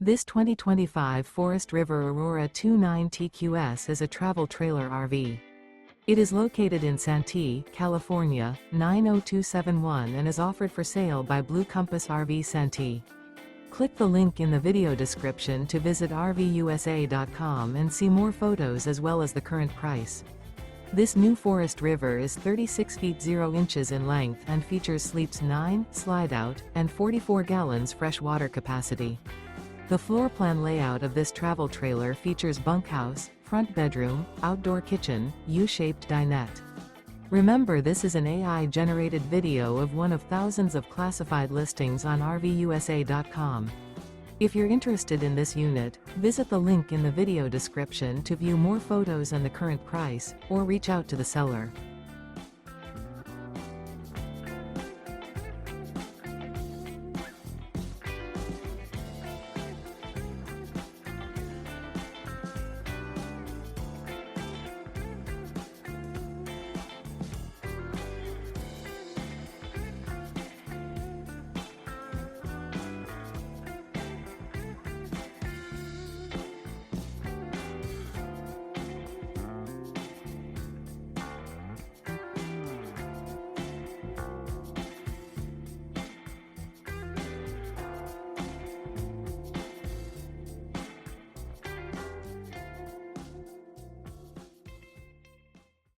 This 2025 Forest River Aurora 29 TQS is a travel trailer RV. It is located in Santee, California, 90271 and is offered for sale by Blue Compass RV Santee. Click the link in the video description to visit RVUSA.com and see more photos as well as the current price. This new Forest River is 36 feet 0 inches in length and features sleeps 9, slide-out, and 44 gallons fresh water capacity. The floor plan layout of this travel trailer features bunkhouse, front bedroom, outdoor kitchen, U-shaped dinette. Remember, this is an AI-generated video of one of thousands of classified listings on RVUSA.com. If you're interested in this unit, visit the link in the video description to view more photos and the current price, or reach out to the seller.